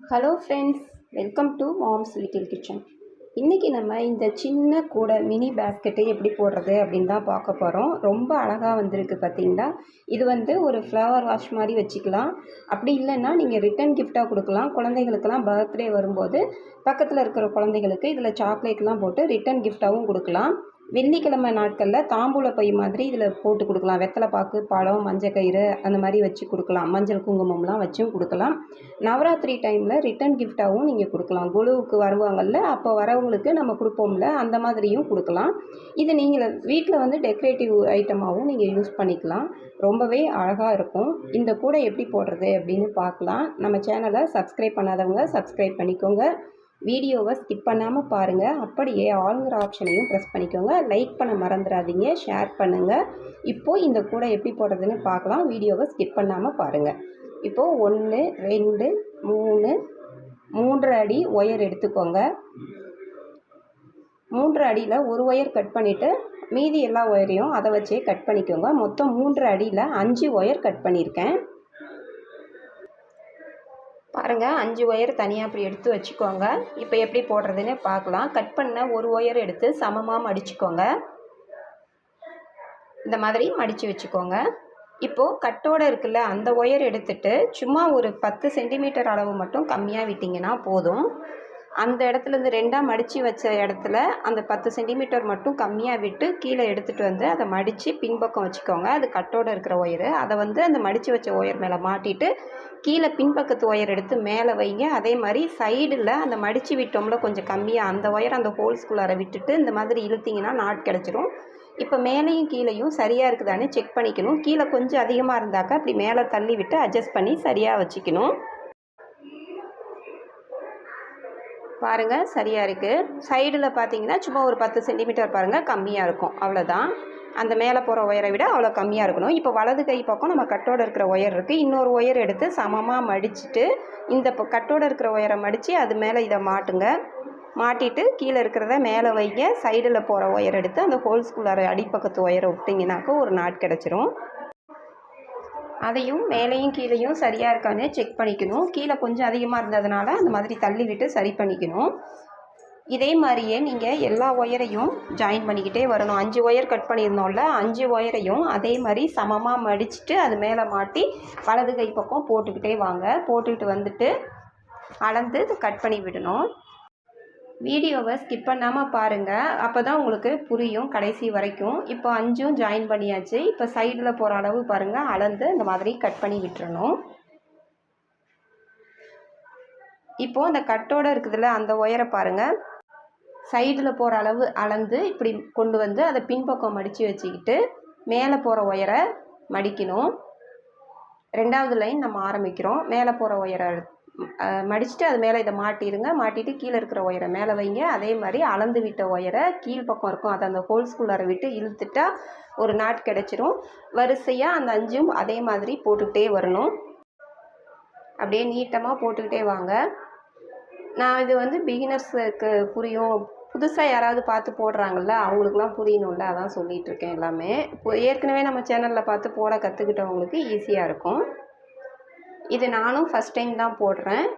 Hello friends, welcome to moms little kitchen. இன்றைக்கி நம்ம இந்த சின்ன கூடை மினி பேஸ்கெட்டு எப்படி போடுறது அப்படின்னு தான் பார்க்க போகிறோம். ரொம்ப அழகாக வந்திருக்கு பார்த்தீங்களா. இது ஒரு ஃப்ளவர் வாஷ் மாதிரி வச்சுக்கலாம். அப்படி இல்லைன்னா நீங்கள் ரிட்டன் கிஃப்டாக கொடுக்கலாம். குழந்தைகளுக்கெல்லாம் பர்த்டே வரும்போது பக்கத்தில் இருக்கிற குழந்தைகளுக்கு இதில் சாக்லேட்லாம் போட்டு ரிட்டன் கிஃப்டாகவும் கொடுக்கலாம். வெள்ளிக்கிழமை நாட்களில் தாம்பூல பை மாதிரி இதில் போட்டு கொடுக்கலாம். வெத்தலை பாக்கு, பழம், மஞ்சள் கயிறு அந்த மாதிரி வச்சு கொடுக்கலாம். மஞ்சள் குங்குமம்லாம் வச்சும் கொடுக்கலாம். நவராத்திரி டைமில் ரிட்டன் கிஃப்டாகவும் நீங்கள் கொடுக்கலாம். குழுவுக்கு வருவாங்கள்ல, அப்போ வரவங்களுக்கு நம்ம கொடுப்போம்ல, அந்த மாதிரியும் கொடுக்கலாம். இது நீங்கள் வீட்டில் டெக்கரேட்டிவ் ஐட்டமாகவும் நீங்கள் யூஸ் பண்ணிக்கலாம். ரொம்பவே அழகாக இருக்கும். இந்த கூடை எப்படி போடுறது அப்படின்னு பார்க்கலாம். நம்ம சேனலை சப்ஸ்கிரைப் பண்ணாதவங்க சப்ஸ்கிரைப் பண்ணிக்கோங்க. வீடியோவை ஸ்கிப் பண்ணாமல் பாருங்கள். அப்படியே ஆளுங்கிற ஆப்ஷனையும் ப்ரெஸ் பண்ணிக்கோங்க. லைக் பண்ண மறந்துடாதீங்க, ஷேர் பண்ணுங்கள். இப்போது இந்த கூடை எப்படி போடுறதுன்னு பார்க்கலாம். வீடியோவை ஸ்கிப் பண்ணாமல் பாருங்கள். இப்போது 1 2 3 3 அடி ஒயர் எடுத்துக்கோங்க. 3 அடியில் ஒரு ஒயர் கட் பண்ணிவிட்டு மீதி எல்லா ஒயரையும் அதை வச்சே கட் பண்ணிக்கோங்க. மொத்தம் 3 அடியில் 5 ஒயர் கட் பண்ணியிருக்கேன். பாருங்கள், 5 ஒயர் தனியாக அப்படி எடுத்து வச்சுக்கோங்க. இப்போ எப்படி போடுறதுன்னு பார்க்கலாம். கட் பண்ண ஒரு ஒயர் எடுத்து சமமாக மடிச்சுக்கோங்க. இந்த மாதிரி மடித்து வச்சுக்கோங்க. இப்போது கட்டோடு இருக்குல்ல, அந்த ஒயர் எடுத்துட்டு சும்மா ஒரு 10 சென்டிமீட்டர் அளவு மட்டும் கம்மியாக விட்டிங்கன்னா போதும். அந்த இடத்துலேருந்து 2ஆக மடித்து வச்ச இடத்துல அந்த 10 சென்டிமீட்டர் மட்டும் கம்மியாக விட்டு கீழே எடுத்துகிட்டு வந்து அதை மடித்து பின்பக்கம் வச்சுக்கோங்க. அது கட்டோடு இருக்கிற ஒயரு. அதை அந்த மடித்து வச்ச ஒயர் மேலே மாட்டிட்டு கீழே பின்பக்கத்து ஒயர் எடுத்து மேலே வைங்க. அதே மாதிரி சைடில் அந்த மடித்து விட்டோம்ல கொஞ்சம் கம்மியாக, அந்த ஒயர் அந்த ஹோல்ஸ்குள்ளார விட்டுட்டு இந்த மாதிரி இழுத்திங்கன்னா நாட் கிடச்சிரும். இப்போ மேலேயும் கீழேயும் சரியாக இருக்குதான்னு செக் பண்ணிக்கணும். கீழே கொஞ்சம் அதிகமாக இருந்தாக்கா அப்படி மேலே தள்ளி விட்டு அட்ஜஸ்ட் பண்ணி சரியாக வச்சுக்கணும். பாருங்கள், சரியாக இருக்குது. சைடில் பார்த்தீங்கன்னா சும்மா ஒரு 10 சென்டிமீட்டர் பாருங்கள் கம்மியாக இருக்கும். அவ்வளோதான். அந்த மேலே போகிற ஒயரை விட அவ்வளோ கம்மியாக இருக்கணும். இப்போ வலது கை பக்கம் நம்ம கட்டோடு இருக்கிற ஒயர் இருக்குது. இன்னொரு ஒயர் எடுத்து சமமாக மடிச்சுட்டு இந்த கட்டோடு இருக்கிற ஒயரை மடித்து அது மேலே இதை மாட்டுங்க. மாட்டிட்டு கீழே இருக்கிறத மேலே வைங்க. சைடில் போகிற ஒயர் எடுத்து அந்த ஹோல்ஸ்குள்ளார அடிப்பக்கத்து ஒயரை விட்டிங்கனாக்கா ஒரு நாட் கிடச்சிரும். அதையும் மேலேயும் கீழேயும் சரியாக இருக்கான்னு செக் பண்ணிக்கணும். கீழே கொஞ்சம் அதிகமாக இருந்ததுனால அந்த மாதிரி தள்ளி விட்டு சரி பண்ணிக்கணும். இதே மாதிரியே நீங்கள் எல்லா ஒயரையும் ஜாயின் பண்ணிக்கிட்டே வரணும். 5 ஒயர் கட் பண்ணியிருந்தோம்ல, 5 ஒயரையும் அதே மாதிரி சமமாக மடிச்சுட்டு அது மேலே மாட்டி வலது கை பக்கம் போட்டுக்கிட்டே வாங்க. போட்டுக்கிட்டு வந்துட்டு அளந்து கட் பண்ணி விடணும். வீடியோவை ஸ்கிப் பண்ணாமல் பாருங்கள். அப்போ தான் உங்களுக்கு புரியும் கடைசி வரைக்கும். இப்போ 5ம் ஜாயின் பண்ணியாச்சு. இப்போ சைடில் போகிற அளவு பாருங்கள், அளந்து இந்த மாதிரி கட் பண்ணி விட்டுறணும். இப்போது அந்த கட்டோடு இருக்குதுல்ல, அந்த ஒயரை பாருங்கள், சைடில் போகிற அளவு அளந்து இப்படி கொண்டு வந்து அதை பின்பக்கம் மடித்து வச்சுக்கிட்டு மேலே போகிற ஒயரை மடிக்கணும். 2வது லைன் நம்ம ஆரம்பிக்கிறோம். மேலே போகிற ஒயரை மடிச்சுட்டு அது மேலே இதை மாட்டிடுங்க. மாட்டிட்டு கீழே இருக்கிற ஒயரை மேலே வைங்க. அதே மாதிரி அளந்து விட்ட ஒயரை கீழ்ப்பக்கம் இருக்கும், அதை அந்த ஹோல்ஸ்குள்ளார விட்டு இழுத்துட்டா ஒரு நாட் கிடச்சிரும். வரிசையாக அந்த 5ம் அதே மாதிரி போட்டுக்கிட்டே வரணும். அப்படியே நீட்டமாக போட்டுக்கிட்டே வாங்க. நான் இது பிகினர்ஸுக்கு புரியும். புதுசாக யாராவது பார்த்து போடுறாங்கள்ல, அவங்களுக்குலாம் புரியணும்ல, அதான் சொல்லிகிட்ருக்கேன் எல்லாமே. ஏற்கனவே நம்ம சேனலில் பார்த்து போட கற்றுக்கிட்டவங்களுக்கு ஈஸியாக இருக்கும். இது நானும் ஃபஸ்ட் டைம் தான் போடுறேன்.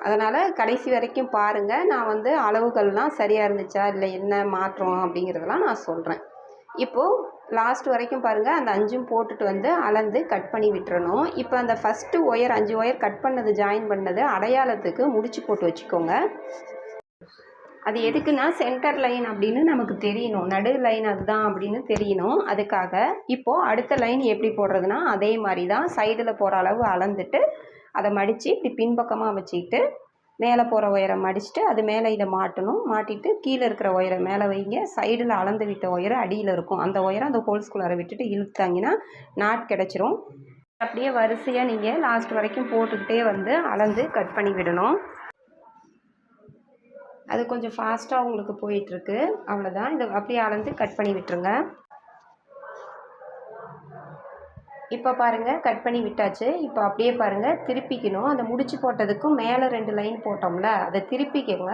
அதனால் கடைசி வரைக்கும் பாருங்கள். நான் அளவுகள்லாம் சரியாக இருந்துச்சா இல்லை என்ன மாற்றம் அப்படிங்கிறதெல்லாம் நான் சொல்கிறேன். இப்போது லாஸ்ட் வரைக்கும் பாருங்கள். அந்த 5ம் போட்டுட்டு அளந்து கட் பண்ணி விட்டுறணும். இப்போ அந்த ஃபஸ்ட்டு ஒயர் 5 ஒயர் கட் பண்ணது ஜாயின் பண்ணது அடையாளத்துக்கு முடிச்சு போட்டு வச்சுக்கோங்க. அது எதுக்குன்னா சென்டர் லைன் அப்படின்னு நமக்கு தெரியணும். நடு லைன் அதுதான் அப்படின்னு தெரியணும். அதுக்காக இப்போது அடுத்த லைன் எப்படி போடுறதுனா அதே மாதிரி தான். சைடில் போகிற அளவு அளந்துட்டு அதை மடித்து இப்படி பின்பக்கமாக வச்சுக்கிட்டு மேலே போகிற ஒயரை மடிச்சுட்டு அது மேலே இதை மாட்டணும். மாட்டிட்டு கீழே இருக்கிற ஒயரை மேலே வைங்க. சைடில் அளந்து விட்ட ஒயரை அடியில் இருக்கும், அந்த ஒயரை அந்த ஹோல்ஸ்குள்ளார விட்டுட்டு இழுத்தாங்கன்னா நாட் கிடச்சிரும். அப்படியே வரிசையாக நீங்கள் லாஸ்ட் வரைக்கும் போட்டுக்கிட்டே அளந்து கட் பண்ணி விடணும். அது கொஞ்சம் ஃபாஸ்ட்டாக உங்களுக்கு போயிட்டுருக்கு. அவ்வளோதான். இதை அப்படியே அளந்து கட் பண்ணி விட்டுருங்க. இப்போ பாருங்கள், கட் பண்ணி விட்டாச்சு. இப்போ அப்படியே பாருங்கள், திருப்பிக்கணும். அந்த முடிச்சு போட்டதுக்கும் மேலே 2 லைன் போட்டோம்ல, அதை திருப்பிக்கங்க.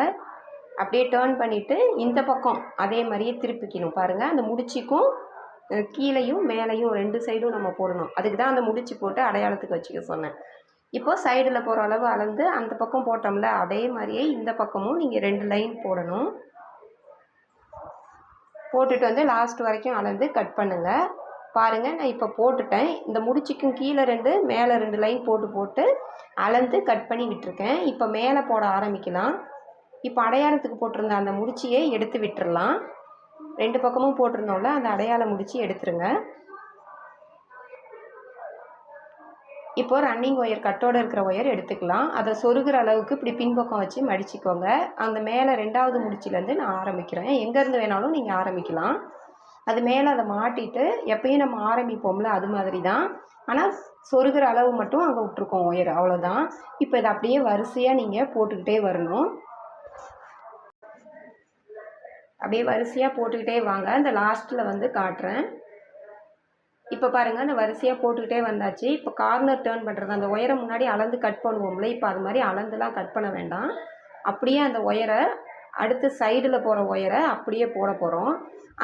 அப்படியே டேர்ன் பண்ணிவிட்டு இந்த பக்கம் அதே மாதிரியே திருப்பிக்கணும். பாருங்கள், அந்த முடிச்சுக்கும் கீழேயும் மேலேயும் 2 சைடும் நம்ம போடணும். அதுக்கு தான் அந்த முடிச்சு போட்டு அடையாளத்துக்கு வச்சுக்க சொன்னேன். இப்போது சைடில் போகிற அளவு அளந்து அந்த பக்கம் போட்டோம்ல அதே மாதிரியே இந்த பக்கமும் நீங்கள் 2 லைன் போடணும். போட்டுட்டு வந்து லாஸ்ட் வரைக்கும் அளந்து கட் பண்ணுங்கள். பாருங்கள், நான் இப்போ போட்டுட்டேன். இந்த முடிச்சுக்கும் கீழே 2 மேலே 2 லைன் போட்டு அளந்து கட் பண்ணி விட்டுருக்கேன். இப்போ மேலே போட ஆரம்பிக்கலாம். இப்போ அடையாளத்துக்கு போட்டிருந்த அந்த முடிச்சியை எடுத்து விட்டுறலாம். 2 பக்கமும் போட்டிருந்தோம்ல அந்த அடையாள முடிச்சு எடுத்துருங்க. இப்போ ரன்னிங் ஒயர் கட்டோடு இருக்கிற ஒயர் எடுத்துக்கலாம். அதை சொருகிற அளவுக்கு இப்படி பின்பக்கம் வச்சு மடிச்சிக்கோங்க. அந்த மேலே 2வது முடிச்சிலேருந்து நான் ஆரம்பிக்கிறேன். எங்கேருந்து வேணாலும் நீங்கள் ஆரம்பிக்கலாம். அது மேலே அதை மாட்டிட்டு எப்பயும் நம்ம ஆரம்பிப்போம்ல அது மாதிரி தான். ஆனால் சொருகிற அளவு மட்டும் அங்கே விட்ருக்கோம் ஒயர், அவ்வளோதான். இப்போ இதை அப்படியே வரிசையாக நீங்கள் போட்டுக்கிட்டே வரணும். அப்படியே வரிசையாக போட்டுக்கிட்டே வாங்க. இந்த லாஸ்ட்டில் வந்து காட்டுறேன். இப்போ பாருங்கள், அந்த வரிசையாக போட்டுக்கிட்டே வந்தாச்சு. இப்போ கார்னர் டேர்ன் பண்ணுறது, அந்த ஒயரை முன்னாடி அளந்து கட் பண்ணுவோம்ல, இப்போ அது மாதிரி அளந்துலாம் கட் பண்ண வேண்டாம். அப்படியே அந்த ஒயரை அடுத்து சைடில் போகிற ஒயரை அப்படியே போட போகிறோம்.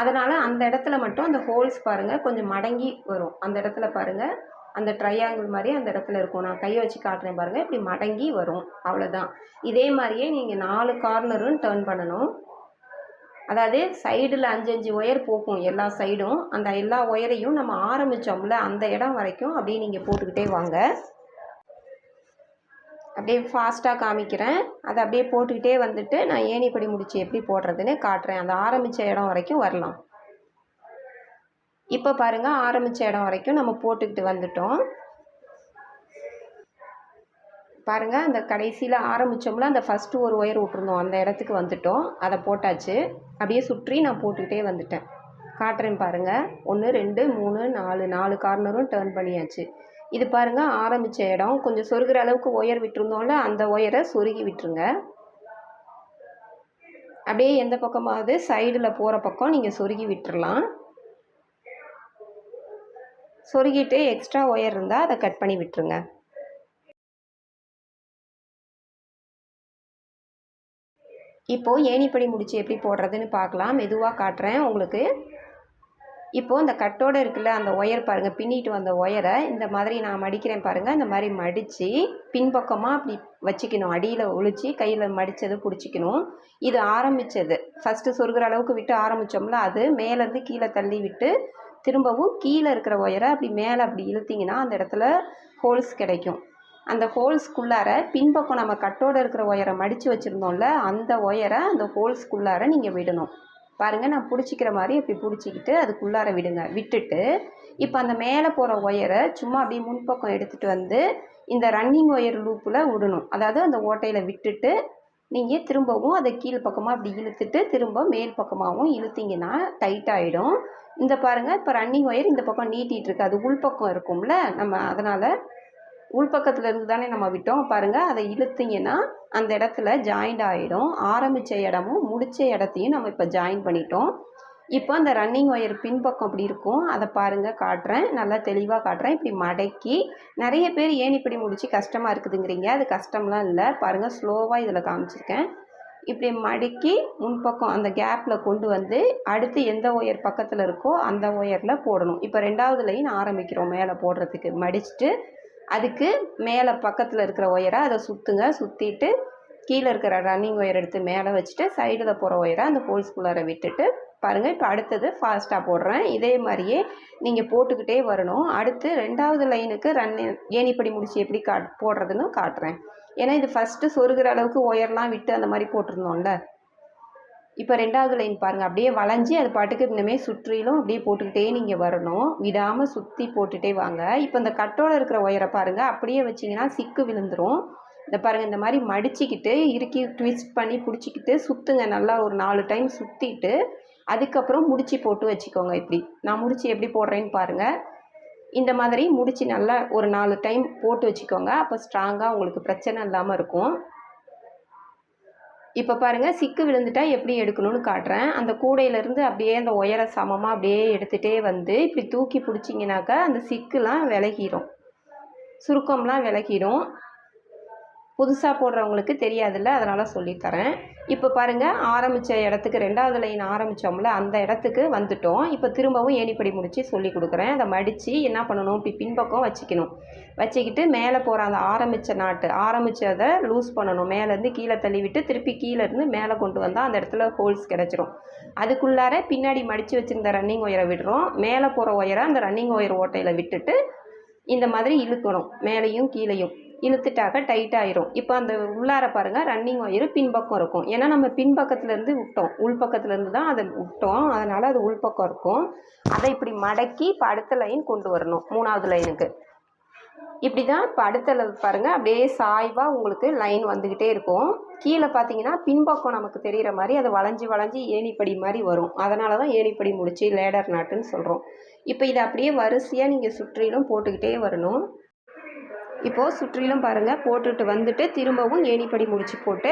அதனால் அந்த இடத்துல மட்டும் அந்த ஹோல்ஸ் பாருங்கள் கொஞ்சம் மடங்கி வரும். அந்த இடத்துல பாருங்கள், அந்த ட்ரையாங்கிள் மாதிரி அந்த இடத்துல இருக்கும். நான் கையை வச்சு காட்டுறேன் பாருங்கள், இப்படி மடங்கி வரும், அவ்வளோதான். இதே மாதிரியே நீங்கள் 4 கார்னரும் டேர்ன் பண்ணணும். அதாவது சைடில் 5 ஒயர் போகும் எல்லா சைடும். அந்த எல்லா ஒயரையும் நம்ம ஆரம்பித்தோம்ல அந்த இடம் வரைக்கும் அப்படியே நீங்கள் போட்டுக்கிட்டே வாங்க. அப்படியே ஃபாஸ்ட்டாக காமிக்கிறேன். அதை அப்படியே போட்டுக்கிட்டே வந்துட்டு நான் ஏணிப்படி முடிச்சு எப்படி போடுறதுன்னு காட்டுறேன். அந்த ஆரம்பித்த இடம் வரைக்கும் வரலாம். இப்போ பாருங்கள், ஆரம்பித்த இடம் வரைக்கும் நம்ம போட்டுக்கிட்டு வந்துட்டோம். பாருங்கள், அந்த கடைசியில் ஆரம்பித்தோம்ல அந்த ஃபஸ்ட்டு ஒரு ஒயர் விட்டுருந்தோம் அந்த இடத்துக்கு வந்துட்டோம். அதை போட்டாச்சு. அப்படியே சுற்றி நான் போட்டுக்கிட்டே வந்துட்டேன். காட்டுறேன் பாருங்கள். 1 2 3 4 கார்னரும் டேர்ன் பண்ணியாச்சு. இது பாருங்கள், ஆரம்பித்த இடம் கொஞ்சம் சொருகிற அளவுக்கு ஒயர் விட்டுருந்தோம்ல அந்த ஒயரை சொருகி விட்டுருங்க. அப்படியே எந்த பக்கமாவது சைடில் போகிற பக்கம் நீங்கள் சொருகி விட்டுறலாம். சொருகிட்டு எக்ஸ்ட்ரா ஒயர் இருந்தால் அதை கட் பண்ணி விட்டுருங்க. இப்போது ஏணிப்படி முடிச்சு எப்படி போடுறதுன்னு பார்க்கலாம். மெதுவாக காட்டுறேன் உங்களுக்கு. இப்போது இந்த கட்டோடு இருக்குல்ல அந்த ஒயர் பாருங்கள், பின்னிட்டு வந்த ஒயரை இந்த மாதிரி நான் மடிக்கிறேன் பாருங்கள். இந்த மாதிரி மடித்து பின்பக்கமாக அப்படி வச்சுக்கணும். அடியில் ஒழிச்சு கையில் மடித்தது பிடிச்சிக்கணும். இது ஆரம்பித்தது ஃபஸ்ட்டு சொருகிற அளவுக்கு விட்டு ஆரம்பித்தோம்ல அது மேலேருந்து கீழே தள்ளி விட்டு திரும்பவும் கீழே இருக்கிற ஒயரை அப்படி மேலே அப்படி இழுத்திங்கன்னா அந்த இடத்துல ஹோல்ஸ் கிடைக்கும். அந்த ஹோல்ஸ்குள்ளார பின்பக்கம் நம்ம கட்டோடு இருக்கிற ஒயரை மடித்து வச்சுருந்தோம்ல அந்த ஒயரை அந்த ஹோல்ஸ்குள்ளார நீங்கள் விடணும். பாருங்கள், நான் பிடிச்சிக்கிற மாதிரி இப்படி பிடிச்சிக்கிட்டு அதுக்குள்ளார விடுங்க. விட்டுட்டு இப்போ அந்த மேலே போகிற ஒயரை சும்மா அப்படியே முன்பக்கம் எடுத்துகிட்டு வந்து இந்த ரன்னிங் ஒயர் லூப்பில் விடணும். அதாவது அந்த ஓட்டையில் விட்டுட்டு நீங்கள் திரும்பவும் அதை கீழ் பக்கமாக அப்படி இழுத்துட்டு திரும்ப மேல் பக்கமாகவும் இழுத்திங்கன்னா டைட்டாகிடும். இந்த பாருங்கள், இப்போ ரன்னிங் ஒயர் இந்த பக்கம் நீட்டிகிட்ருக்கு, அது உள்பக்கம் இருக்கும்ல, நம்ம அதனால் உள்பக்கத்தில் இருந்து தானே நம்ம விட்டோம். பாருங்கள், அதை இழுத்திங்கன்னா அந்த இடத்துல ஜாயிண்ட் ஆகிடும். ஆரம்பித்த இடமும் முடித்த இடத்தையும் நம்ம இப்போ ஜாயின் பண்ணிட்டோம். இப்போ அந்த ரன்னிங் ஒயர் பின்பக்கம் அப்படி இருக்கும், அதை பாருங்கள் காட்டுறேன், நல்லா தெளிவாக காட்டுறேன். இப்படி மடக்கி நிறைய பேர் ஏணிப்படி முடிச்சு கஷ்டமாக இருக்குதுங்கிறீங்க. அது கஷ்டம்லாம் இல்லை. பாருங்கள், ஸ்லோவாக இதில் காமிச்சிருக்கேன். இப்படி மடக்கி முன்பக்கம் அந்த கேப்பில் கொண்டு வந்து அடுத்து எந்த ஒயர் பக்கத்தில் இருக்கோ அந்த ஒயரில் போடணும். இப்போ 2வது லைன் ஆரம்பிக்கிறோம் மேலே போடுறதுக்கு. மடிச்சுட்டு அதுக்கு மேலே பக்கத்தில் இருக்கிற ஒயரை அதை சுற்றுங்க. சுற்றிட்டு கீழே இருக்கிற ரன்னிங் ஒயர் எடுத்து மேலே வச்சுட்டு சைடில் போகிற ஒயரை அந்த ஹோல்ஸ்குள்ளார விட்டுட்டு பாருங்கள். இப்போ அடுத்தது ஃபாஸ்ட்டாக போடுறேன். இதே மாதிரியே நீங்கள் போட்டுக்கிட்டே வரணும். அடுத்து 2வது லைனுக்கு ஏணிப்படி முடிச்சு எப்படி போடுறதுன்னு காட்டுறேன். ஏன்னா இது ஃபஸ்ட்டு சொருகிற அளவுக்கு ஒயர்லாம் விட்டு அந்த மாதிரி போட்டிருந்தோம்ல. இப்போ 2வது லைன் பாருங்கள், அப்படியே வளைஞ்சி அது பாட்டுக்கு இனிமேல் சுற்றிலும் அப்படியே போட்டுக்கிட்டே நீங்கள் வரணும். விடாமல் சுற்றி போட்டுகிட்டே வாங்க. இப்போ இந்த கட்டோடு இருக்கிற ஒயரை பாருங்கள், அப்படியே வச்சிங்கன்னா சிக்கு விழுந்துடும். இந்த பாருங்கள், இந்த மாதிரி மடிச்சிக்கிட்டு இறுக்கி ட்விஸ்ட் பண்ணி பிடிச்சிக்கிட்டு சுற்றுங்க. நல்லா ஒரு 4 டைம் சுற்றிட்டு அதுக்கப்புறம் முடிச்சு போட்டு வச்சுக்கோங்க. இப்படி நான் முடிச்சு எப்படி போடுறேன்னு பாருங்கள். இந்த மாதிரி முடிச்சு நல்லா ஒரு 4 டைம் போட்டு வச்சுக்கோங்க. அப்போ ஸ்ட்ராங்காக உங்களுக்கு பிரச்சனை இல்லாமல் இருக்கும். இப்போ பாருங்கள், சிக்கு விழுந்துட்டா எப்படி எடுக்கணும்னு காட்டுறேன். அந்த கூடையிலேருந்து அப்படியே அந்த ஒயரை சமமாக அப்படியே எடுத்துகிட்டே வந்து இப்படி தூக்கி பிடிச்சிங்கனாக்கா அந்த சிக்குலாம் விலகிடும், சுருக்கம்லாம் விலகிடும். புதுசாக போடுறவங்களுக்கு தெரியாதுல்ல, அதனால் சொல்லித்தரேன். இப்போ பாருங்கள், ஆரம்பித்த இடத்துக்கு 2வது லைன் ஆரம்பித்தோம்ல, அந்த இடத்துக்கு வந்துட்டோம். இப்போ திரும்பவும் ஏணிப்படி முடித்து சொல்லி கொடுக்குறேன். அதை மடித்து என்ன பண்ணணும், இப்படி பின்பக்கம் வச்சுக்கணும். வச்சுக்கிட்டு மேலே போகிற அந்த ஆரம்பித்ததை லூஸ் பண்ணணும். மேலேருந்து கீழே தள்ளி விட்டு திருப்பி கீழேருந்து மேலே கொண்டு வந்தால் அந்த இடத்துல ஹோல்ஸ் கிடச்சிரும். அதுக்குள்ளார பின்னாடி மடித்து வச்சுருந்த ரன்னிங் ஒயரை விடுறோம். மேலே போகிற ஒயரை அந்த ரன்னிங் ஒயர் ஓட்டையில் விட்டுட்டு இந்த மாதிரி இழுக்கணும். மேலேயும் கீழேயும் இழுத்துட்டாக்க டைட் ஆயிரும். இப்போ அந்த உள்ளார பாருங்கள், ரன்னிங் ஒயரு பின்பக்கம் இருக்கும். ஏன்னா நம்ம பின்பக்கத்துலேருந்து விட்டோம், உள்பக்கத்துலேருந்து தான் அதை விட்டோம், அதனால் அது உள்பக்கம் இருக்கும். அதை இப்படி மடக்கி இப்போ அடுத்த லைன் கொண்டு வரணும். 3வது லைனுக்கு இப்படி தான். இப்போ அடுத்த பாருங்கள், அப்படியே சாய்வாக உங்களுக்கு லைன் வந்துக்கிட்டே இருக்கும். கீழே பார்த்தீங்கன்னா பின்பக்கம் நமக்கு தெரிகிற மாதிரி அது வளைஞ்சி ஏணிப்படி மாதிரி வரும். அதனால தான் ஏணிப்படி முடிச்சு லேடர் நாட்டுன்னு சொல்கிறோம். இப்போ இதை அப்படியே வரிசையாக நீங்கள் சுற்றிலும் போட்டுக்கிட்டே வரணும். இப்போது சுற்றிலும் பாருங்கள், போட்டுட்டு வந்துட்டு திரும்பவும் ஏணிப்படி முடிச்சு போட்டு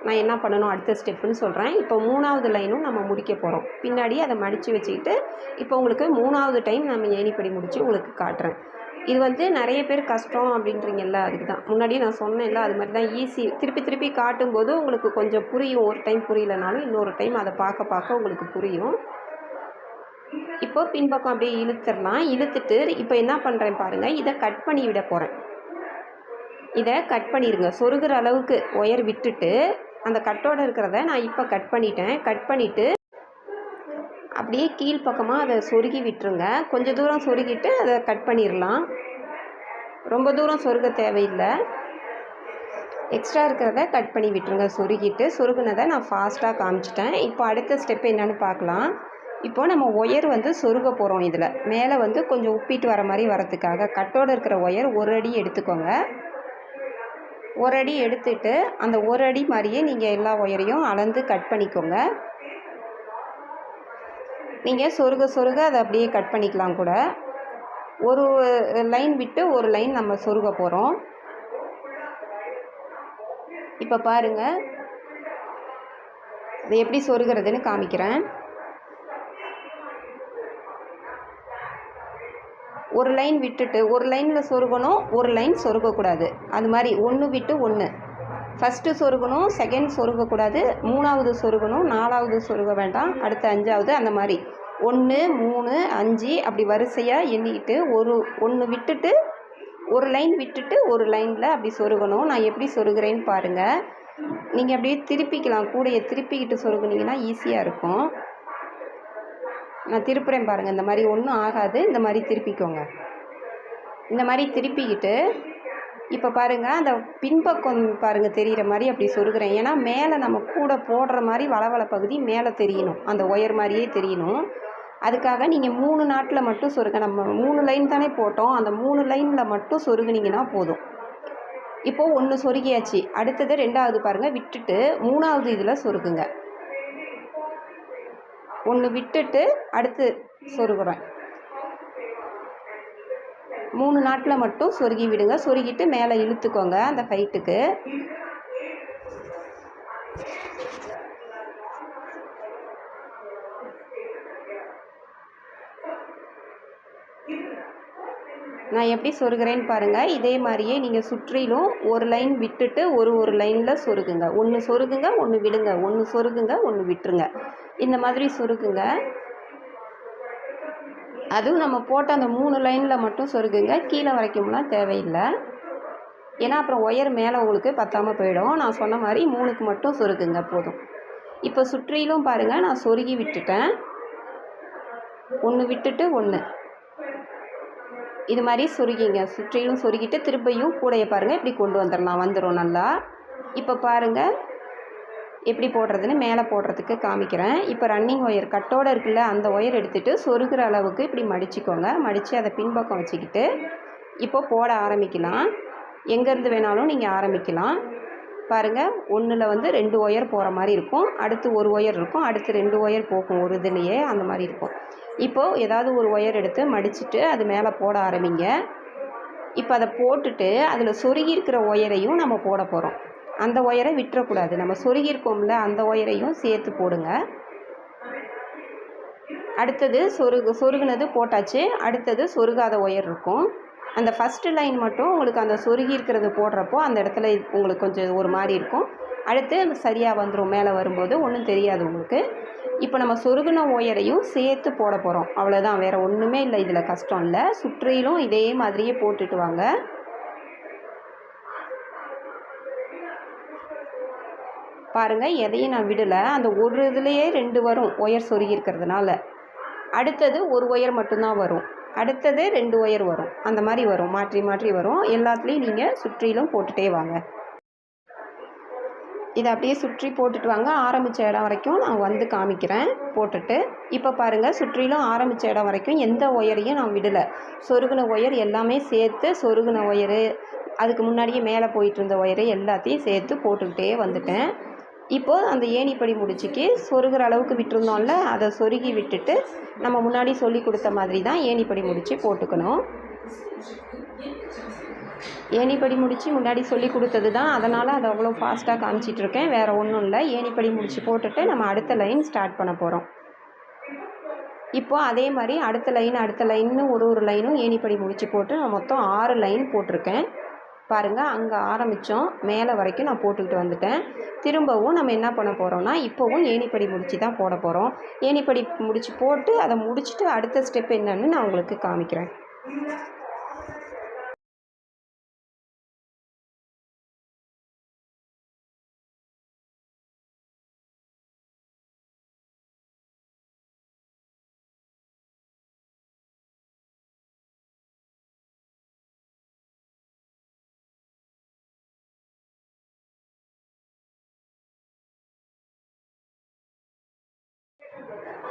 நான் என்ன பண்ணணும் அடுத்த ஸ்டெப்புன்னு சொல்கிறேன். இப்போ 3வது லைனும் நம்ம முடிக்க போகிறோம். பின்னாடி அதை மடித்து வச்சுக்கிட்டு இப்போ உங்களுக்கு 3வது டைம் நம்ம ஏணிப்படி முடித்து உங்களுக்கு காட்டுறேன். இது நிறைய பேர் கஷ்டம் அப்படின்றீங்கல்ல, அதுக்கு தான் முன்னாடியே நான் சொன்னேன்ல, அது மாதிரி தான் ஈஸி. திருப்பி காட்டும்போது உங்களுக்கு கொஞ்சம் புரியும். ஒரு டைம் புரியலனாலும் இன்னொரு டைம் அதை பார்க்க உங்களுக்கு புரியும். இப்போ பின்பக்கம் அப்படியே இழுத்துடலாம். இழுத்துட்டு இப்போ என்ன பண்ணுறேன் பாருங்கள், இதை கட் பண்ணி விட போகிறேன். இதை கட் பண்ணிடுங்க. சொருகிற அளவுக்கு ஒயர் விட்டுட்டு அந்த கட்டோடு இருக்கிறத நான் இப்போ கட் பண்ணிட்டேன். கட் பண்ணிவிட்டு அப்படியே கீழ்ப்பக்கமாக அதை சொருகி விட்டுருங்க. கொஞ்சம் தூரம் சொருகிட்டு அதை கட் பண்ணிடலாம். ரொம்ப தூரம் சொருக தேவையில்லை. எக்ஸ்ட்ரா இருக்கிறத கட் பண்ணி விட்டுருங்க. சொருகினதை நான் ஃபாஸ்ட்டாக காமிச்சிட்டேன். இப்போ அடுத்த ஸ்டெப் என்னென்னு பார்க்கலாம். இப்போது நம்ம ஒயர் சொருக போகிறோம். இதில் மேலே கொஞ்சம் உப்பிட்டு வர மாதிரி வரத்துக்காக கட்டோடு இருக்கிற ஒயர் 1 அடி எடுத்துக்கோங்க. 1 அடி எடுத்துட்டு அந்த 1 அடி மாதிரியே நீங்கள் எல்லா ஒயரையும் அளந்து கட் பண்ணிக்கோங்க. நீங்கள் சொருக அதை அப்படியே கட் பண்ணிக்கலாம் கூட. ஒரு லைன் விட்டு ஒரு லைன் நம்ம சொருக போகிறோம். இப்போ பாருங்கள், இது எப்படி சொருகிறதுன்னு காமிக்கிறேன். ஒரு லைன் விட்டுட்டு ஒரு லைனில் சொருகணும், ஒரு லைன் சொருகக்கூடாது. அது மாதிரி 1 விட்டு 1. ஃபஸ்ட்டு சொருகணும், செகண்ட் சொருகக்கூடாது, 3வது சொருகணும், 4வது சொருக வேண்டாம், அடுத்து 5வது, அந்த மாதிரி 1, 3, 5 அப்படி வரிசையாக எண்ணிக்கிட்டு 1 விட்டுட்டு ஒரு லைன் விட்டுட்டு ஒரு லைனில் அப்படி சொருகணும். நான் எப்படி சொருகிறேன்னு பாருங்கள். நீங்கள் அப்படியே திருப்பிக்கலாம், கூடையை திருப்பிக்கிட்டு சொருகுனீங்கன்னா ஈஸியாக இருக்கும். நான் திருப்புறேன் பாருங்கள். இந்த மாதிரி ஒன்றும் ஆகாது. இந்த மாதிரி திருப்பிக்கோங்க. இந்த மாதிரி திருப்பிக்கிட்டு இப்போ பாருங்கள், அந்த பின்பக்கம் பாருங்கள் தெரிகிற மாதிரி அப்படி சொருகிறேன். ஏன்னா மேலே நம்ம கூட போடுற மாதிரி வளவள பகுதி மேலே தெரியணும், அந்த ஒயர் மாதிரியே தெரியணும். அதுக்காக நீங்கள் 3 நாட்டில் மட்டும் சொருக. நம்ம 3 லைன் தானே போட்டோம், அந்த 3 லைனில் மட்டும் சொருகுனீங்கன்னா போதும். இப்போது 1 சொருகியாச்சு. அடுத்தது 2வது பாருங்கள் விட்டுட்டு 3வது இதில் சொருகுங்க. 1 விட்டுட்டு அடுத்து சொருகுறேன். 3 நாட்டில் மட்டும் சொருகி விடுங்க. சொருகிட்டு மேலே இழுத்துக்கோங்க அந்த ஹைட்டுக்கு. நான் எப்படி சொருகிறேன்னு பாருங்கள். இதே மாதிரியே நீங்கள் சுற்றிலும் ஒரு லைன் விட்டுட்டு ஒரு லைனில் சொருகுங்க. 1 சொருகுங்க, 1 விடுங்க, 1 சொருகுங்க, 1 விட்டுருங்க. இந்த மாதிரி சொருகுங்க. அதுவும் நம்ம போட்ட அந்த 3 லைனில் மட்டும் சொருகுங்க. கீழே வரைக்கும்லாம் தேவையில்லை. ஏன்னா அப்புறம் ஒயர் மேலே உங்களுக்கு பத்தாமல் போயிடும். நான் சொன்ன மாதிரி 3க்கு மட்டும் சொருகுங்க போதும். இப்போ சுற்றிலும் பாருங்கள், நான் சொருகி விட்டுட்டேன். 1 விட்டுட்டு 1 இது மாதிரி சொருகிங்க. சுற்றிலும் சொருகிட்டு திரும்பியும் கூடையை பாருங்கள் இப்படி கொண்டு வந்துடும் நல்லா. இப்போ பாருங்கள் எப்படி போடுறதுன்னு மேலே போடுறதுக்கு காமிக்கிறேன். இப்போ ரன்னிங் ஒயர் கட்டோடு இருக்குல்ல, அந்த ஒயர் எடுத்துகிட்டு சொருகிற அளவுக்கு இப்படி மடிச்சுக்கோங்க. மடித்து அதை பின்பக்கம் வச்சுக்கிட்டு இப்போ போட ஆரம்பிக்கலாம். எங்கேருந்து வேணாலும் நீங்கள் ஆரம்பிக்கலாம். பாருங்கள், 1ல் 2 ஒயர் போகிற மாதிரி இருக்கும், அடுத்து 1 ஒயர் இருக்கும், அடுத்து 2 ஒயர் போகும் ஒரு இதுலேயே, அந்த மாதிரி இருக்கும். இப்போது ஏதாவது ஒரு ஒயர் எடுத்து மடிச்சுட்டு அது மேலே போட ஆரம்பிங்க. இப்போ அதை போட்டுட்டு அதில் சொருகி இருக்கிற ஒயரையும் நம்ம போட போகிறோம். அந்த ஒயரை விட்டுறக்கூடாது. நம்ம சொருகியிருக்கோம்ல, அந்த ஒயரையும் சேர்த்து போடுங்க. அடுத்தது சொருகுனது போட்டாச்சு. அடுத்தது சொருகாத ஒயர் இருக்கும். அந்த ஃபஸ்ட்டு லைன் மட்டும் உங்களுக்கு அந்த சொருகி இருக்கிறது போடுறப்போ அந்த இடத்துல உங்களுக்கு கொஞ்சம் ஒரு மாதிரி இருக்கும். அடுத்து அது சரியாக வந்துடும். மேலே வரும்போது ஒன்றும் தெரியாது உங்களுக்கு. இப்போ நம்ம சொருகின ஒயரையும் சேர்த்து போட போகிறோம். அவ்வளோதான், வேறு ஒன்றுமே இல்லை. இதில் கஷ்டம் இல்லை. சுற்றிலும் இதே மாதிரியே போட்டுட்டு வாங்க. பாருங்கள், எதையும் நான் விடலை. அந்த ஒரு இதுலேயே 2 வரும் ஒயர் சொருகி இருக்கிறதுனால. அடுத்தது ஒரு ஒயர் மட்டும்தான் வரும். அடுத்தது 2 ஒயர் வரும். அந்த மாதிரி வரும், மாற்றி மாற்றி வரும். எல்லாத்துலேயும் நீங்கள் சுற்றிலும் போட்டுகிட்டே வாங்க. இதை அப்படியே சுற்றி போட்டுட்டு வாங்க. ஆரம்பித்த இடம் வரைக்கும் நான் வந்து காமிக்கிறேன் போட்டுட்டு. இப்போ பாருங்கள், சுற்றிலும் ஆரம்பித்த இடம் வரைக்கும் எந்த ஒயரையும் நான் விடலை. சொருகின ஒயர் எல்லாமே சேர்த்து, சொருகின ஒயரு, அதுக்கு முன்னாடியே மேலே போயிட்டு இருந்த ஒயரு எல்லாத்தையும் சேர்த்து போட்டுக்கிட்டே வந்துட்டேன். இப்போது அந்த ஏணிப்படி முடிச்சுக்கு சொருகிற அளவுக்கு விட்டுருந்தோம்ல, அதை சொருகி விட்டுட்டு நம்ம முன்னாடி சொல்லி கொடுத்த மாதிரி தான் ஏணிப்படி முடிச்சு போட்டுக்கணும். ஏணிப்படி முடிச்சு முன்னாடி சொல்லி கொடுத்தது தான், அதனால் அதை அவ்வளோ ஃபாஸ்ட்டாக காமிச்சிட்ருக்கேன். வேறு ஒன்றும் இல்லை. ஏணிப்படி முடிச்சு போட்டுட்டு நம்ம அடுத்த லைன் ஸ்டார்ட் பண்ண போகிறோம். இப்போது அதே மாதிரி அடுத்த லைன்னு ஒரு லைனும் ஏணிப்படி முடிச்சு போட்டு நான் மொத்தம் 6 லைன் போட்டிருக்கேன். பாருங்கள், அங்கே ஆரம்பித்தோம், மேலே வரைக்கும் நான் போட்டுக்கிட்டு வந்துட்டேன். திரும்பவும் நம்ம என்ன பண்ண போகிறோம்னா, இப்போவும் ஏணிப்படி முடிச்சு தான் போட போகிறோம். ஏணிப்படி முடிச்சு போட்டு அதை முடிச்சுட்டு அடுத்த ஸ்டெப் என்னன்னு நான் உங்களுக்கு காமிக்கிறேன்.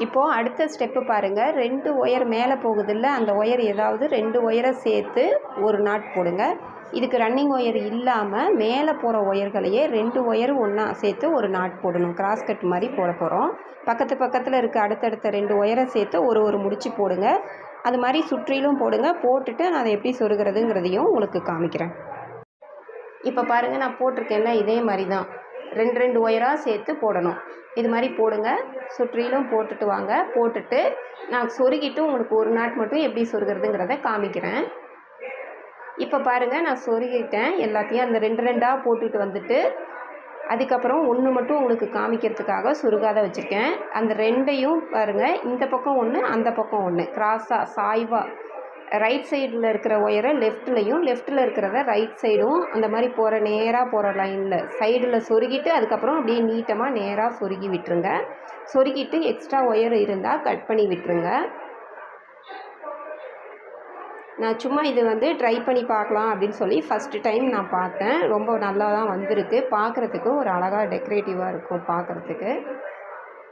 இப்போது அடுத்த ஸ்டெப்பு பாருங்கள். 2 ஒயர் மேலே போகுதில்ல, அந்த ஒயர் ஏதாவது 2 ஒயரை சேர்த்து ஒரு நாட் போடுங்க. இதுக்கு ரன்னிங் ஒயர் இல்லாமல் மேலே போகிற ஒயர்களையே 2 ஒயர் ஒன்றா சேர்த்து ஒரு நாட் போடணும். கிராஸ் கட் மாதிரி போட போகிறோம். பக்கத்தில் இருக்க அடுத்தடுத்த 2 ஒயரை சேர்த்து ஒரு முடிச்சு போடுங்க. அது மாதிரி சுற்றிலும் போடுங்க. போட்டுட்டு நான் அதை எப்படி சொருகிறதுங்கிறதையும் உங்களுக்கு காமிக்கிறேன். இப்போ பாருங்கள், நான் போட்டிருக்கேன்ல, இதே மாதிரி தான் 2 ஒயராக சேர்த்து போடணும். இது மாதிரி போடுங்க. சுற்றிலும் போட்டுட்டு வாங்க. போட்டுட்டு நான் சொருகிட்டு உங்களுக்கு ஒரு நாட் மட்டும் எப்படி சொருகிறதுங்கிறத காமிக்கிறேன். இப்போ பாருங்கள், நான் சொருகிட்டேன் எல்லாத்தையும். அந்த 2 போட்டுட்டு வந்துட்டு அதுக்கப்புறம் 1 மட்டும் உங்களுக்கு காமிக்கிறதுக்காக சுருகாத வச்சுருக்கேன். அந்த 2ஐயும் பாருங்கள், இந்த பக்கம் 1, அந்த பக்கம் 1, கிராஸாக சாய்வாக ரைட் சைடில் இருக்கிற ஒயரை லெஃப்ட்டில் இருக்கிறத ரைட் சைடும் அந்த மாதிரி நேராக போகிற லைனில் சைடில் சொருகிட்டு அதுக்கப்புறம் அப்படியே நீட்டமாக நேராக சொருகி விட்டுருங்க. சொருகிட்டு எக்ஸ்ட்ரா ஒயர் இருந்தால் கட் பண்ணி விட்டுருங்க. நான் சும்மா இது வந்து ட்ரை பண்ணி பார்க்கலாம் அப்படின்னு சொல்லி ஃபஸ்ட்டு டைம் நான் பார்த்தேன். ரொம்ப நல்லா தான் வந்திருக்கு. பார்க்குறதுக்கு ஒரு அழகாக டெக்கரேட்டிவாக இருக்கும். பார்க்குறதுக்கு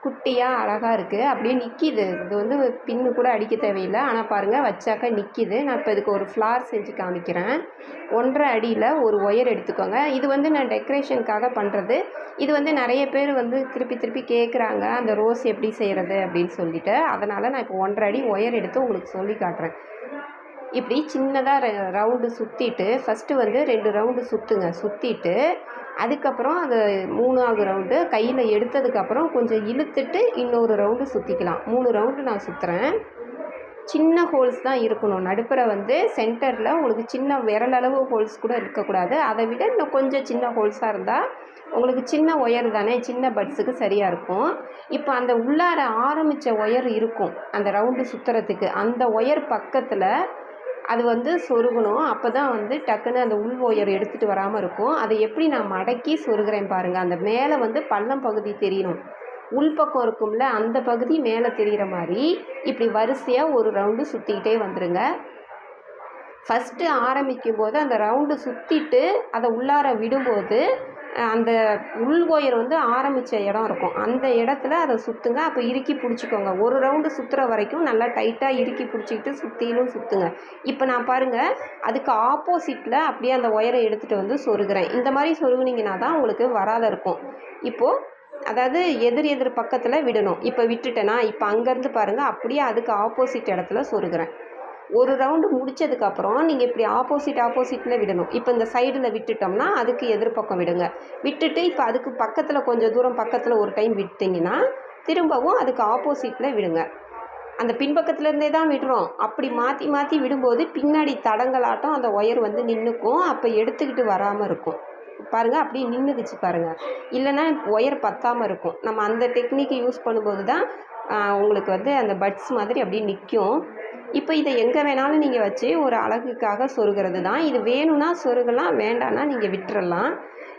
குட்டியாக அழகாக இருக்குது. அப்படியே நிற்கிது. இது வந்து பின்னு கூட அடிக்க தேவையில்லை. ஆனால் பாருங்கள், வச்சாக்கா நிற்கிது. நான் இப்போ இதுக்கு ஒரு ஃப்ளார் செஞ்சு காமிக்கிறேன். 1.5 அடியில் ஒரு ஒயர் எடுத்துக்கோங்க. இது வந்து நான் டெக்கரேஷனுக்காக பண்ணுறது. இது வந்து நிறைய பேர் வந்து திருப்பி கேட்குறாங்க, அந்த ரோஸ் எப்படி செய்கிறது அப்படின்னு சொல்லிட்டு. அதனால் நான் இப்போ 1.5 அடி ஒயர் எடுத்து உங்களுக்கு சொல்லி காட்டுறேன். இப்படி சின்னதாக ரவுண்டு சுற்றிட்டு ஃபஸ்ட்டு வந்து 2 ரவுண்டு சுற்றுங்க. சுற்றிட்டு அதுக்கப்புறம் அது 3ஆவது ரவுண்டு கையில் எடுத்ததுக்கப்புறம் கொஞ்சம் இழுத்துட்டு இன்னொரு ரவுண்டு சுற்றிக்கலாம். 3 ரவுண்டு நான் சுற்றுறேன். சின்ன ஹோல்ஸ் தான் இருக்கணும். நடுப்புற வந்து சென்டரில் உங்களுக்கு சின்ன விரலளவு ஹோல்ஸ் கூட இருக்கக்கூடாது. அதை விட இன்னும் கொஞ்சம் சின்ன ஹோல்ஸாக இருந்தால் உங்களுக்கு சின்ன ஒயர் தானே, சின்ன பட்ஸுக்கு சரியாக இருக்கும். இப்போ அந்த உள்ளார ஆரம்பித்த ஒயர் இருக்கும் அந்த ரவுண்டு சுற்றுறதுக்கு. அந்த ஒயர் பக்கத்தில் அது வந்து சொருகணும். அப்போ தான் வந்து டக்குன்னு அந்த உள் ஒயர் எடுத்துகிட்டு வராமல் இருக்கும். அதை எப்படி நான் மடக்கி சொருகிறேன் பாருங்கள். அந்த மேலே வந்து பள்ளம் பகுதி தெரியணும். உள்பக்கம் இருக்கும்ல, அந்த பகுதி மேலே தெரிகிற மாதிரி இப்படி வரிசையாக ஒரு ரவுண்டு சுற்றிக்கிட்டே வந்துடுங்க. ஃபஸ்ட்டு ஆரம்பிக்கும் போது அந்த ரவுண்டு சுற்றிட்டு அதை உள்ளார விடும்போது அந்த உள் ஒயர் வந்து ஆரம்பித்த இடம் இருக்கும். அந்த இடத்துல அதை சுற்றுங்க. அப்போ இறுக்கி பிடிச்சிக்கோங்க. ஒரு ரவுண்டு சுற்றுற வரைக்கும் நல்லா டைட்டாக இறுக்கி பிடிச்சிக்கிட்டு சுற்றிலும் சுற்றுங்க. இப்போ நான் பாருங்கள், அதுக்கு ஆப்போசிட்டில் அப்படியே அந்த ஒயரை எடுத்துகிட்டு வந்து சொருகிறேன். இந்த மாதிரி சொருகுனீங்கன்னா தான் உங்களுக்கு வராத இருக்கும். இப்போது அதாவது எதிர் பக்கத்தில் விடணும். இப்போ விட்டுட்டேன்னா இப்போ அங்கேருந்து பாருங்கள், அப்படியே அதுக்கு ஆப்போசிட் இடத்துல சொருகிறேன். ஒரு ரவுண்டு முடித்ததுக்கப்புறம் நீங்கள் இப்படி ஆப்போசிட்டில் விடணும். இப்போ இந்த சைடில் விட்டுட்டோம்னா அதுக்கு எதிர்பக்கம் விடுங்க. விட்டுட்டு இப்போ அதுக்கு பக்கத்தில் கொஞ்சம் தூரம் பக்கத்தில் ஒரு டைம் விட்டிங்கன்னா திரும்பவும் அதுக்கு ஆப்போசிட்டில் விடுங்க. அந்த பின்பக்கத்துலேருந்தே தான் விடுறோம். அப்படி மாற்றி மாற்றி விடும்போது பின்னாடி தடங்கலாட்டம் அந்த ஒயர் வந்து நின்றுக்கும். அப்போ எடுத்துக்கிட்டு வராமல் இருக்கும். பாருங்கள், அப்படியே நின்றுக்குச்சு பாருங்கள். இல்லைன்னா ஒயர் பத்தாமல் இருக்கும். நம்ம அந்த டெக்னிக்கு யூஸ் பண்ணும்போது தான் உங்களுக்கு வந்து அந்த பட்ஸ் மாதிரி அப்படியே நிற்கும். இப்போ இதை எங்கே வேணாலும் நீங்கள் வச்சு ஒரு அழகுக்காக சொருகிறது தான். இது வேணும்னா சொருகலாம், வேண்டான்னா நீங்கள் விட்டுறலாம்.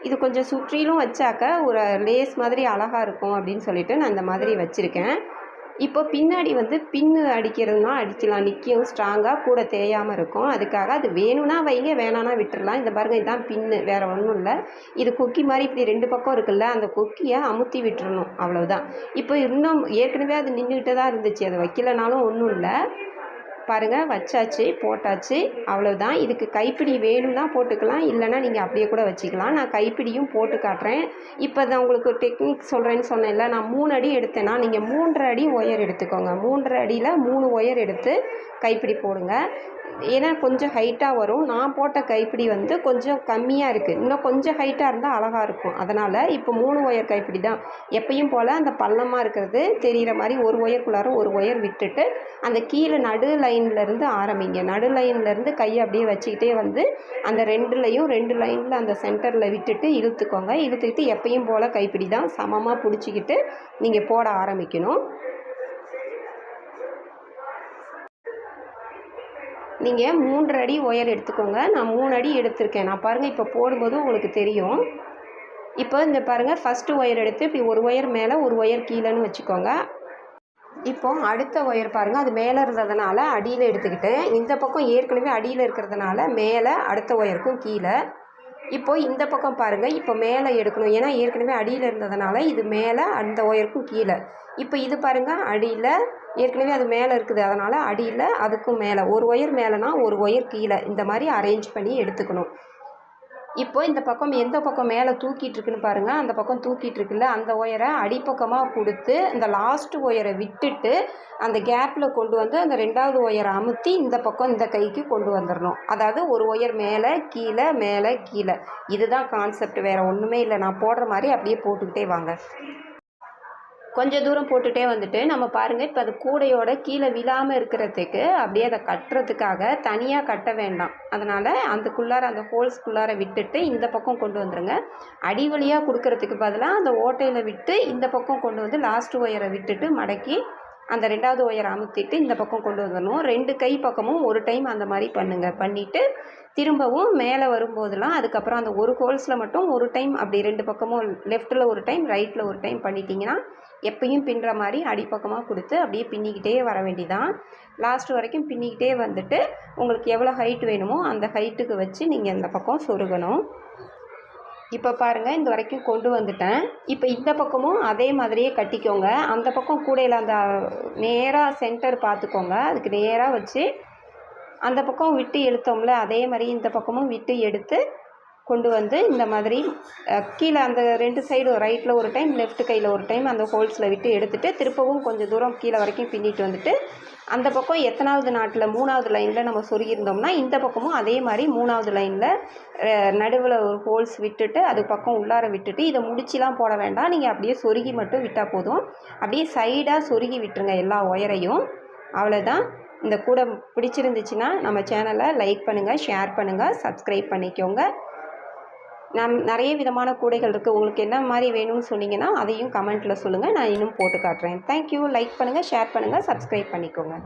இது கொஞ்சம் சுற்றிலும் வச்சாக்க ஒரு லேஸ் மாதிரி அழகாக இருக்கும் அப்படின்னு சொல்லிட்டு நான் இந்த மாதிரி வச்சுருக்கேன். இப்போ பின்னாடி வந்து பின்னு அடிக்கிறதுனா அடிக்கலாம், நிற்கும் ஸ்ட்ராங்காக, கூட தேயாமல் இருக்கும். அதுக்காக அது வேணும்னா வைங்க, வேணான்னா விட்டுறலாம். இந்த பாருங்கள், இதுதான் பின்னு, வேறு ஒன்றும் இல்லை. இது கொக்கி மாதிரி இப்படி 2 பக்கம் இருக்குல்ல, அந்த கொக்கியை அமுத்தி விட்டுறணும், அவ்வளோதான். இப்போ இன்னும் ஏற்கனவே அது நின்றுக்கிட்டே தான் இருந்துச்சு, அதை வைக்கலனாலும் ஒன்றும் இல்லை. பாருங்கள், வச்சாச்சு, போட்டாச்சு, அவ்வளோதான். இதுக்கு கைப்பிடி வேணும்னா போட்டுக்கலாம், இல்லைன்னா நீங்கள் அப்படியே கூட வச்சுக்கலாம். நான் கைப்பிடியும் போட்டு காட்டுறேன். இப்போ நான் உங்களுக்கு டெக்னிக் சொல்கிறேன்னு சொன்னேன்ல, நான் 3 அடி எடுத்தேன்னா நீங்கள் 3.5 அடி ஒயர் எடுத்துக்கோங்க. 3.5 அடியில் 3 ஒயர் எடுத்து கைப்பிடி போடுங்க. ஏன்னா கொஞ்சம் ஹைட்டாக வரும். நான் போட்ட கைப்பிடி வந்து கொஞ்சம் கம்மியாக இருக்குது. இன்னும் கொஞ்சம் ஹைட்டாக இருந்தால் அழகாக இருக்கும். அதனால் இப்போ 3 ஒயர் கைப்பிடி தான். எப்பயும் போல் அந்த பள்ளமாக இருக்கிறது தெரிகிற மாதிரி ஒரு ஒயருக்குள்ளார ஒரு ஒயர் விட்டுட்டு அந்த கீழே நடு லைன்லேருந்து ஆரம்பிங்க. நடு லைன்லேருந்து கையை அப்படியே வச்சுக்கிட்டே வந்து அந்த 2 லைனில் அந்த சென்டரில் விட்டுட்டு இழுத்துக்கோங்க. இழுத்துக்கிட்டு எப்பயும் போல் கைப்பிடி தான் சமமாக பிடிச்சிக்கிட்டு நீங்கள் போட ஆரம்பிக்கணும். நீங்கள் 3.5 அடி ஒயர் எடுத்துக்கோங்க. நான் 3 அடி எடுத்திருக்கேன். நான் பாருங்கள், இப்போ போடும்போது உங்களுக்கு தெரியும். இப்போ இந்த பாருங்கள், ஃபஸ்ட்டு ஒயர் எடுத்து இப்படி ஒரு ஒயர் மேலே ஒரு ஒயர் கீழேன்னு வச்சுக்கோங்க. இப்போ அடுத்த ஒயர் பாருங்கள், அது மேலே இருந்ததுனால அடியில் எடுத்துக்கிட்டேன். இந்த பக்கம் ஏற்கனவே அடியில் இருக்கிறதுனால மேலே, அடுத்த ஒயருக்கும் கீழே. இப்போ இந்த பக்கம் பாருங்கள், இப்போ மேலே எடுக்கணும். ஏன்னா ஏற்கனவே அடியில் இருந்ததுனால இது மேலே, அந்த ஒயருக்கும் கீழே. இப்போ இது பாருங்கள், அடியில் ஏற்கனவே அது மேலே இருக்குது, அதனால் அடியில் அதுக்கும் மேலே ஒரு ஒயர் மேலேனா ஒரு ஒயர் கீழே, இந்த மாதிரி அரேஞ்ச் பண்ணி எடுத்துக்கணும். இப்போ இந்த பக்கம் எந்த பக்கம் மேலே தூக்கிட்டு இருக்குன்னு பாருங்கள், அந்த பக்கம் தூக்கிட்டு இருக்குல்ல, அந்த ஒயரை அடிப்பக்கமாக கொடுத்து இந்த லாஸ்ட் ஒயரை விட்டுட்டு அந்த கேப்பில் கொண்டு வந்து அந்த 2வது ஒயரை அமுத்தி இந்த பக்கம் இந்த கைக்கு கொண்டு வந்துடணும். அதாவது ஒரு ஒயர் மேலே கீழே, மேலே கீழே. இதுதான் கான்செப்ட், வேறு ஒன்றுமே இல்லை. நான் போடுற மாதிரி அப்படியே போட்டுக்கிட்டே வாங்க. கொஞ்சம் தூரம் போட்டுகிட்டே வந்துட்டு நம்ம பாருங்கள், இப்போ அது கூடையோட கீழே விழாமல் இருக்கிறதுக்கு அப்படியே அதை கட்டுறதுக்காக தனியாக கட்ட வேண்டாம். அதனால் அதுக்குள்ளார அந்த ஹோல்ஸ்குள்ளார விட்டுட்டு இந்த பக்கம் கொண்டு வந்துடுங்க. அடி வழியாக கொடுக்கறதுக்கு பதிலாக அந்த ஓட்டையில் விட்டு இந்த பக்கம் கொண்டு வந்து லாஸ்ட் ஒயரை விட்டுட்டு மடக்கி அந்த 2வது ஒயரை அமுத்திட்டு இந்த பக்கம் கொண்டு வந்துடணும். 2 கை பக்கமும் ஒரு டைம் அந்த மாதிரி பண்ணுங்கள். பண்ணிவிட்டு திரும்பவும் மேலே வரும்போதெல்லாம் அதுக்கப்புறம் அந்த ஒரு ஹோல்ஸில் மட்டும் ஒரு டைம் அப்படி 2 பக்கமும் லெஃப்ட்டில் ஒரு டைம், ரைட்டில் ஒரு டைம் பண்ணிட்டீங்கன்னா எப்பயும் பின்னுற மாதிரி அடிப்பக்கமாக கொடுத்து அப்படியே பின்னிக்கிட்டே வர வேண்டிதான். லாஸ்ட் வரைக்கும் பின்னிக்கிட்டே வந்துட்டு உங்களுக்கு எவ்வளோ ஹைட் வேணுமோ அந்த ஹைட்டுக்கு வச்சு நீங்கள் இந்த பக்கம் சொருகணும். இப்போ பாருங்கள், இந்த வரைக்கும் கொண்டு வந்துட்டேன். இப்போ இந்த பக்கமும் அதே மாதிரியே கட்டிக்கோங்க. அந்த பக்கம் கூடையில் அந்த நேராக சென்டர் பார்த்துக்கோங்க, அதுக்கு நேராக வச்சு அந்த பக்கம் விட்டு எடுத்தோம்ல, அதே மாதிரி இந்த பக்கமும் விட்டு எடுத்து கொண்டு வந்து இந்த மாதிரி கீழே அந்த 2 சைடும் ரைட்டில் ஒரு டைம், லெஃப்ட் கையில் ஒரு டைம் அந்த ஹோல்ஸில் விட்டு எடுத்துகிட்டு திருப்பவும் கொஞ்சம் தூரம் கீழே வரைக்கும் பின்னிட்டு வந்துட்டு அந்த பக்கம் எத்தனாவது நாட்டில் 3வது லைனில் நம்ம சொருகியிருந்தோம்னா இந்த பக்கமும் அதே மாதிரி 3வது லைனில் நடுவில் ஒரு ஹோல்ஸ் விட்டுட்டு அது பக்கம் உள்ளார விட்டுட்டு இதை முடிச்சுலாம் போட வேண்டாம். நீங்கள் அப்படியே சொருகி மட்டும் விட்டால் போதும். அப்படியே சைடாக சொருகி விட்டுருங்க எல்லா ஒயரையும். அவ்வளோதான். இந்த கூடை பிடிச்சிருந்துச்சுன்னா நம்ம சேனலை லைக் பண்ணுங்கள், ஷேர் பண்ணுங்கள், சப்ஸ்கிரைப் பண்ணிக்கோங்க. நிறைய விதமான கூடைகள் இருக்குது. உங்களுக்கு என்ன மாதிரி வேணும்னு சொன்னீங்கன்னா அதையும் கமெண்ட்டில் சொல்லுங்கள், நான் இன்னும் போட்டு காட்டுறேன். தேங்க்யூ. லைக் பண்ணுங்கள், ஷேர் பண்ணுங்கள், சப்ஸ்கிரைப் பண்ணிக்கோங்க.